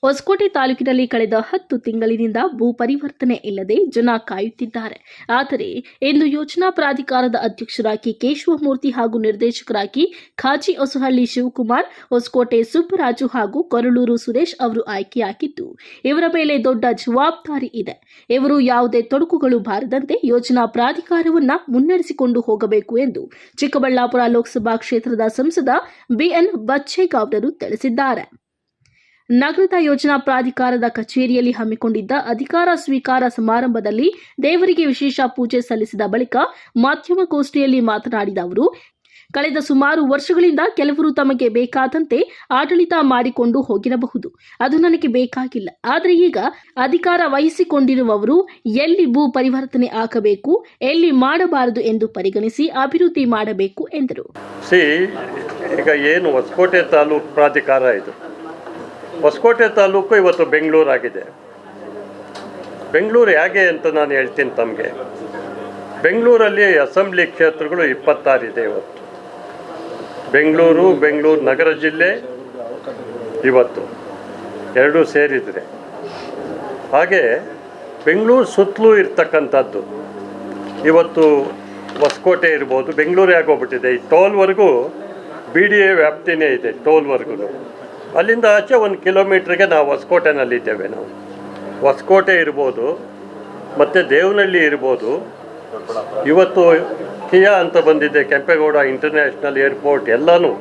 ಹೊಸಕೋಟೆ ತಾಲೂಕಿನಲ್ಲಿ ಕಳೆದ 10 ತಿಂಗಳಿನಿಂದ ಭೂ ಪರಿವರ್ತನೆ ಇಲ್ಲದೆ ಜನ ಕಾಯುತ್ತಿದ್ದಾರೆ. ಆದರೆ ಇಂದು ಯೋಜನಾ ಪ್ರಾಧಿಕಾರದ ಅಧ್ಯಕ್ಷರಾಗಿ ಕೇಶವಮೂರ್ತಿ ಹಾಗೂ ನಿರ್ದೇಶಕರಾಗಿ ಖಾಜಿ ಹೊಸಹಳ್ಳಿ ಶಿವಕುಮಾರ್, ಹೊಸಕೋಟೆ ಸುಬ್ಬರಾಜು ಹಾಗೂ ಕೊರಳೂರು ಸುರೇಶ್ ಅವರು ಆಯ್ಕೆಯಾಗಿದ್ದು, ಇವರ ಮೇಲೆ ದೊಡ್ಡ ಜವಾಬ್ದಾರಿ ಇದೆ. ಇವರು ಯಾವುದೇ ತೊಡಕುಗಳು ಬಾರದಂತೆ ಯೋಜನಾ ಪ್ರಾಧಿಕಾರವನ್ನ ಮುನ್ನಡೆಸಿಕೊಂಡು ಹೋಗಬೇಕು ಎಂದು ಚಿಕ್ಕಬಳ್ಳಾಪುರ ಲೋಕಸಭಾ ಕ್ಷೇತ್ರದ ಸಂಸದ ಬಿಎನ್ ಬಚ್ಚೇಗೌಡರು ತಿಳಿಸಿದ್ದಾರೆ. ನಗರದ ಯೋಜನಾ ಪ್ರಾಧಿಕಾರದ ಕಚೇರಿಯಲ್ಲಿ ಹಮ್ಮಿಕೊಂಡಿದ್ದ ಅಧಿಕಾರ ಸ್ವೀಕಾರ ಸಮಾರಂಭದಲ್ಲಿ ದೇವರಿಗೆ ವಿಶೇಷ ಪೂಜೆ ಸಲ್ಲಿಸಿದ ಬಳಿಕ ಮಾಧ್ಯಮಗೋಷ್ಠಿಯಲ್ಲಿ ಮಾತನಾಡಿದ ಅವರು, ಕಳೆದ ಸುಮಾರು ವರ್ಷಗಳಿಂದ ಕೆಲವರು ತಮಗೆ ಬೇಕಾದಂತೆ ಆಡಳಿತ ಮಾಡಿಕೊಂಡು ಹೋಗಿರಬಹುದು. ಅದು ನನಗೆ ಬೇಕಾಗಿಲ್ಲ. ಆದರೆ ಈಗ ಅಧಿಕಾರ ವಹಿಸಿಕೊಂಡಿರುವವರು ಎಲ್ಲಿ ಭೂ ಪರಿವರ್ತನೆ ಆಗಬೇಕು, ಎಲ್ಲಿ ಮಾಡಬಾರದು ಎಂದು ಪರಿಗಣಿಸಿ ಅಭಿವೃದ್ಧಿ ಮಾಡಬೇಕು ಎಂದರು. ಈಗ ಏನು ಹೊಸಕೋಟೆ ತಾಲೂಕು ಪ್ರಾಧಿಕಾರ ಇದು, ಹೊಸಕೋಟೆ ತಾಲೂಕು ಇವತ್ತು ಬೆಂಗಳೂರು ಆಗಿದೆ. ಬೆಂಗಳೂರು ಹೇಗೆ ಅಂತ ನಾನು ಹೇಳ್ತೀನಿ ತಮಗೆ. ಬೆಂಗಳೂರಲ್ಲಿ ಅಸೆಂಬ್ಲಿ ಕ್ಷೇತ್ರಗಳು 26 ಇದೆ ಇವತ್ತು. ಬೆಂಗಳೂರು ನಗರ ಜಿಲ್ಲೆ ಇವತ್ತು ಎರಡೂ ಸೇರಿದರೆ, ಹಾಗೆ ಬೆಂಗಳೂರು ಸುತ್ತಲೂ ಇರ್ತಕ್ಕಂಥದ್ದು ಇವತ್ತು ಹೊಸಕೋಟೆ ಇರ್ಬೋದು. ಬೆಂಗಳೂರು ಆಗೋಗ್ಬಿಟ್ಟಿದೆ. ಈ ಟೋಲ್ವರೆಗೂ BDA ವ್ಯಾಪ್ತಿನೇ ಇದೆ. ಟೋಲ್ವರೆಗೂ ಅಲ್ಲಿಂದ ಆಚೆ 1 ಕಿಲೋಮೀಟ್ರಿಗೆ ನಾವು ಹೊಸಕೋಟೆನಲ್ಲಿದ್ದೇವೆ. ನಾವು ಹೊಸಕೋಟೆ ಇರ್ಬೋದು, ಮತ್ತು ದೇವನಹಳ್ಳಿ ಇರ್ಬೋದು. ಇವತ್ತು ಕಿಯಾ ಅಂತ ಬಂದಿದೆ, ಕೆಂಪೇಗೌಡ ಇಂಟರ್ನ್ಯಾಷನಲ್ ಏರ್ಪೋರ್ಟ್ ಎಲ್ಲನೂ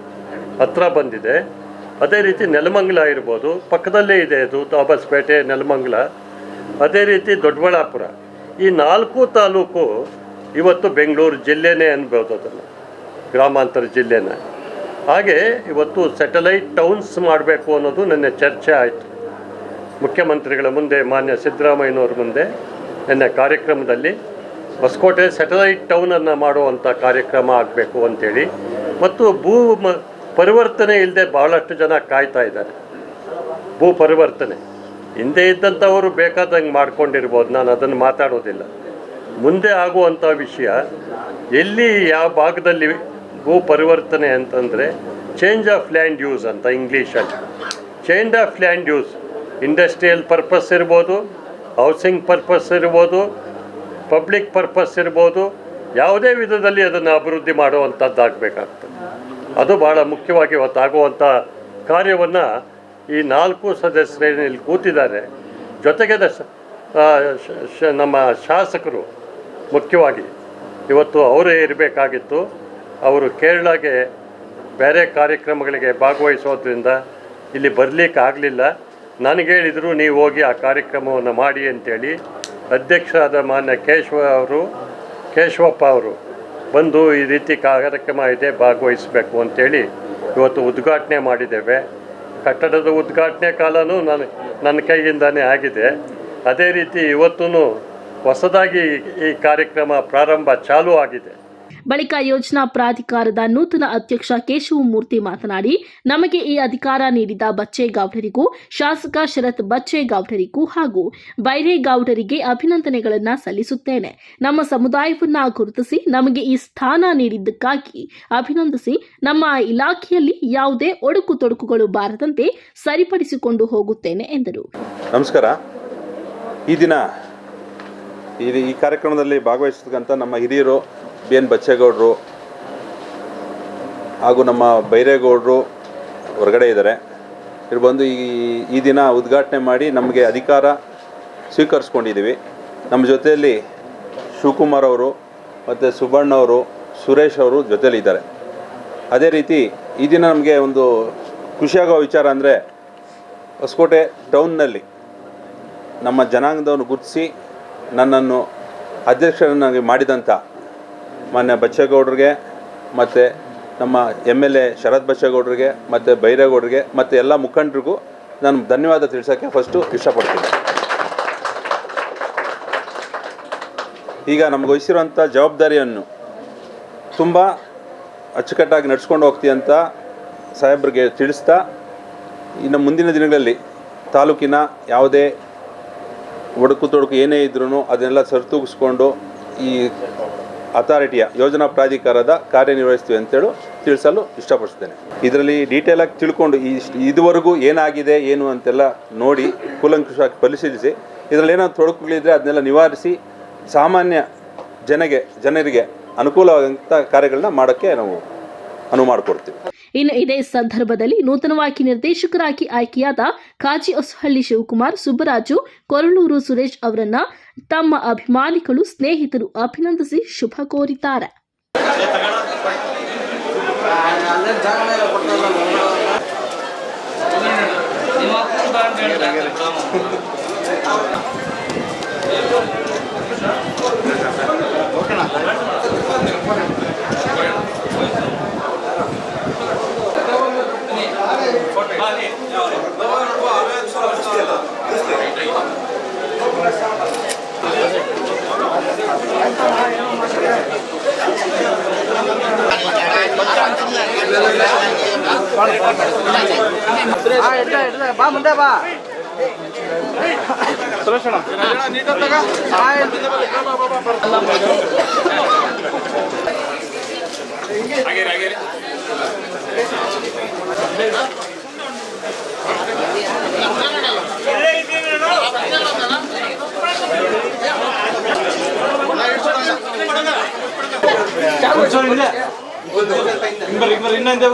ಹತ್ರ ಬಂದಿದೆ. ಅದೇ ರೀತಿ ನೆಲಮಂಗಲ ಇರ್ಬೋದು, ಪಕ್ಕದಲ್ಲೇ ಇದೆ ಅದು, ತಾಬಸ್ಪೇಟೆ, ನೆಲಮಂಗಲ. ಅದೇ ರೀತಿ ದೊಡ್ಡಬಳ್ಳಾಪುರ. ಈ 4 ತಾಲೂಕು ಇವತ್ತು ಬೆಂಗಳೂರು ಜಿಲ್ಲೆನೇ ಅನ್ಬೋದು, ಅದನ್ನು ಗ್ರಾಮಾಂತರ ಜಿಲ್ಲೆನ. ಹಾಗೆ ಇವತ್ತು ಸ್ಯಾಟಲೈಟ್ ಟೌನ್ಸ್ ಮಾಡಬೇಕು ಅನ್ನೋದು ನಿನ್ನೆ ಚರ್ಚೆ ಆಯಿತು ಮುಖ್ಯಮಂತ್ರಿಗಳ ಮುಂದೆ, ಮಾನ್ಯ ಸಿದ್ದರಾಮಯ್ಯನವ್ರ ಮುಂದೆ. ನಿನ್ನೆ ಕಾರ್ಯಕ್ರಮದಲ್ಲಿ ಹೊಸಕೋಟೆ ಸ್ಯಾಟಲೈಟ್ ಟೌನನ್ನು ಮಾಡುವಂಥ ಕಾರ್ಯಕ್ರಮ ಆಗಬೇಕು ಅಂಥೇಳಿ, ಮತ್ತು ಭೂ ಪರಿವರ್ತನೆ ಇಲ್ಲದೆ ಭಾಳಷ್ಟು ಜನ ಕಾಯ್ತಾ ಇದ್ದಾರೆ. ಭೂ ಪರಿವರ್ತನೆ ಹಿಂದೆ ಇದ್ದಂಥವರು ಬೇಕಾದಂಗೆ ಮಾಡ್ಕೊಂಡಿರ್ಬೋದು, ನಾನು ಅದನ್ನು ಮಾತಾಡೋದಿಲ್ಲ. ಮುಂದೆ ಆಗುವಂಥ ವಿಷಯ ಎಲ್ಲಿ ಯಾವ ಭಾಗದಲ್ಲಿ ಭೂ ಪರಿವರ್ತನೆ ಅಂತಂದರೆ ಚೇಂಜ್ ಆಫ್ ಲ್ಯಾಂಡ್ ಯೂಸ್ ಅಂತ ಇಂಗ್ಲೀಷಲ್ಲಿ. Change of land use industrial purpose ಇರ್ಬೋದು, ಹೌಸಿಂಗ್ ಪರ್ಪಸ್ ಇರ್ಬೋದು, ಪಬ್ಲಿಕ್ ಪರ್ಪಸ್ ಇರ್ಬೋದು. ಯಾವುದೇ ವಿಧದಲ್ಲಿ ಅದನ್ನು ಅಭಿವೃದ್ಧಿ ಮಾಡುವಂಥದ್ದಾಗಬೇಕಾಗ್ತದೆ. ಅದು ಭಾಳ ಮುಖ್ಯವಾಗಿ ಇವತ್ತಾಗುವಂಥ ಕಾರ್ಯವನ್ನು ಈ 4 ಸದಸ್ಯರು ಇಲ್ಲಿ ಕೂತಿದ್ದಾರೆ. ಜೊತೆಗೆ ನಮ್ಮ ಶಾಸಕರು ಮುಖ್ಯವಾಗಿ ಇವತ್ತು ಅವರೇ ಇರಬೇಕಾಗಿತ್ತು. ಅವರು ಕೇರಳಗೆ ಬೇರೆ ಕಾರ್ಯಕ್ರಮಗಳಿಗೆ ಭಾಗವಹಿಸೋದ್ರಿಂದ ಇಲ್ಲಿ ಬರಲಿಕ್ಕೆ ಆಗಲಿಲ್ಲ. ನನಗೆ ಹೇಳಿದರು, ನೀವು ಹೋಗಿ ಆ ಕಾರ್ಯಕ್ರಮವನ್ನು ಮಾಡಿ ಅಂತೇಳಿ. ಅಧ್ಯಕ್ಷರಾದ ಮಾನ್ಯ ಕೇಶವಪ್ಪ ಅವರು ಬಂದು ಈ ರೀತಿ ಕಾರ್ಯಕ್ರಮ ಇದೆ, ಭಾಗವಹಿಸಬೇಕು ಅಂಥೇಳಿ ಇವತ್ತು ಉದ್ಘಾಟನೆ ಮಾಡಿದ್ದೇವೆ. ಕಟ್ಟಡದ ಉದ್ಘಾಟನೆ ಕಾಲನೂ ನನ್ನ ಕೈಯಿಂದನೇ ಆಗಿದೆ. ಅದೇ ರೀತಿ ಇವತ್ತೂ ಹೊಸದಾಗಿ ಈ ಕಾರ್ಯಕ್ರಮ ಪ್ರಾರಂಭ ಚಾಲೂ ಆಗಿದೆ. ಬಳಿಕ ಯೋಜನಾ ಪ್ರಾಧಿಕಾರದ ನೂತನ ಅಧ್ಯಕ್ಷ ಕೇಶವಮೂರ್ತಿ ಮಾತನಾಡಿ, ನಮಗೆ ಈ ಅಧಿಕಾರ ನೀಡಿದ ಬಚ್ಚೇಗೌಡರಿಗೂ, ಶಾಸಕ ಶರತ್ ಬಚ್ಚೇಗೌಡರಿಗೂ ಹಾಗೂ ಬೈರೇಗೌಡರಿಗೆ ಅಭಿನಂದನೆಗಳನ್ನು ಸಲ್ಲಿಸುತ್ತೇನೆ. ನಮ್ಮ ಸಮುದಾಯವನ್ನ ಗುರುತಿಸಿ ನಮಗೆ ಈ ಸ್ಥಾನ ನೀಡಿದ್ದಕ್ಕಾಗಿ ಅಭಿನಂದಿಸಿ, ನಮ್ಮ ಇಲಾಖೆಯಲ್ಲಿ ಯಾವುದೇ ಒಡುಕು ತೊಡಕುಗಳು ಬಾರದಂತೆ ಸರಿಪಡಿಸಿಕೊಂಡು ಹೋಗುತ್ತೇನೆ ಎಂದರು. ನಮಸ್ಕಾರ. ಈ ದಿನ ಈ ಕಾರ್ಯಕ್ರಮದಲ್ಲಿ ಭಾಗವಹಿಸತಕ್ಕಂಥ ನಮ್ಮ ಹಿರಿಯರು BN ಬಚ್ಚೇಗೌಡರು ಹಾಗೂ ನಮ್ಮ ಬೈರೇಗೌಡರು ಹೊರಗಡೆ ಇದ್ದಾರೆ. ಇವರು ಬಂದು ಈ ದಿನ ಉದ್ಘಾಟನೆ ಮಾಡಿ ನಮಗೆ ಅಧಿಕಾರ ಸ್ವೀಕರಿಸ್ಕೊಂಡಿದ್ದೀವಿ. ನಮ್ಮ ಜೊತೆಯಲ್ಲಿ ಶಿವಕುಮಾರ್ ಅವರು ಮತ್ತು ಸುಬ್ಬಣ್ಣವರು, ಸುರೇಶ್ ಅವರು ಜೊತೆಯಲ್ಲಿದ್ದಾರೆ. ಅದೇ ರೀತಿ ಈ ದಿನ ನಮಗೆ ಒಂದು ಖುಷಿಯಾಗೋ ವಿಚಾರ ಅಂದರೆ, ಹೊಸಕೋಟೆ ಟೌನ್ನಲ್ಲಿ ನಮ್ಮ ಜನಾಂಗದವನ್ನು ಗುರುತಿಸಿ ನನ್ನನ್ನು ಅಧ್ಯಕ್ಷರನ್ನಾಗಿ ಮಾಡಿದಂಥ ಮಾನ್ಯ ಬಚ್ಚೇಗೌಡರಿಗೆ ಮತ್ತು ನಮ್ಮ MLA ಶರತ್ ಬಚ್ಚೇಗೌಡರಿಗೆ ಮತ್ತು ಬೈರೇಗೌಡರಿಗೆ ಮತ್ತು ಎಲ್ಲ ಮುಖಂಡರಿಗೂ ನಾನು ಧನ್ಯವಾದ ತಿಳಿಸೋಕ್ಕೆ ಫಸ್ಟು ಇಷ್ಟಪಡ್ತೀನಿ. ಈಗ ನಮಗೆ ವಹಿಸಿರುವಂಥ ಜವಾಬ್ದಾರಿಯನ್ನು ತುಂಬ ಅಚ್ಚುಕಟ್ಟಾಗಿ ನಡ್ಸ್ಕೊಂಡು ಹೋಗ್ತೀವಿ ಅಂತ ಸಾಹೇಬ್ರಿಗೆ ತಿಳಿಸ್ತಾ, ಇನ್ನು ಮುಂದಿನ ದಿನಗಳಲ್ಲಿ ತಾಲೂಕಿನ ಯಾವುದೇ ಒಡಕು ತೊಡಕು ಏನೇ ಇದ್ರೂ ಅದನ್ನೆಲ್ಲ ಸರಿತೂಗಿಸ್ಕೊಂಡು ಈ ಅಥಾರಿಟಿಯ ಯೋಜನಾ ಪ್ರಾಧಿಕಾರದ ಕಾರ್ಯನಿರ್ವಹಿಸ್ತೀವಿ ಅಂತೇಳಿ ತಿಳಿಸಲು ಇಷ್ಟಪಡಿಸ್ತೇನೆ. ಇದರಲ್ಲಿ ಡೀಟೇಲಾಗಿ ತಿಳ್ಕೊಂಡು ಇದುವರೆಗೂ ಏನಾಗಿದೆ ಏನು ಅಂತೆಲ್ಲ ನೋಡಿ ಕೂಲಂಕುಷವಾಗಿ ಪರಿಶೀಲಿಸಿ ಇದರಲ್ಲಿ ಏನಾದ್ರು ತೊಡಕುಗಳಿದ್ರೆ ಅದನ್ನೆಲ್ಲ ನಿವಾರಿಸಿ ಸಾಮಾನ್ಯ ಜನರಿಗೆ ಅನುಕೂಲವಾದಂಥ ಕಾರ್ಯಗಳನ್ನ ಮಾಡೋಕ್ಕೆ ನಾವು ಅನುವು ಮಾಡಿಕೊಡ್ತೀವಿ. ಇನ್ನು ಇದೇ ಸಂದರ್ಭದಲ್ಲಿ ನೂತನವಾಗಿ ನಿರ್ದೇಶಕರಾಗಿ ಆಯ್ಕೆಯಾದ ಖಾಜಿ ಹೊಸಹಳ್ಳಿ ಶಿವಕುಮಾರ್, ಸುಬ್ಬರಾಜು, ಕೊರಳೂರು ಸುರೇಶ್ ಅವರನ್ನ ತಮ್ಮ ಅಭಿಮಾನಿಗಳು, ಸ್ನೇಹಿತರು ಅಭಿನಂದಿಸಿ ಶುಭ ಕೋರಿದ್ದಾರೆ. ಬಾ ಮುಂದೆ ಬಾ ಇನ್ನೊಂದೇ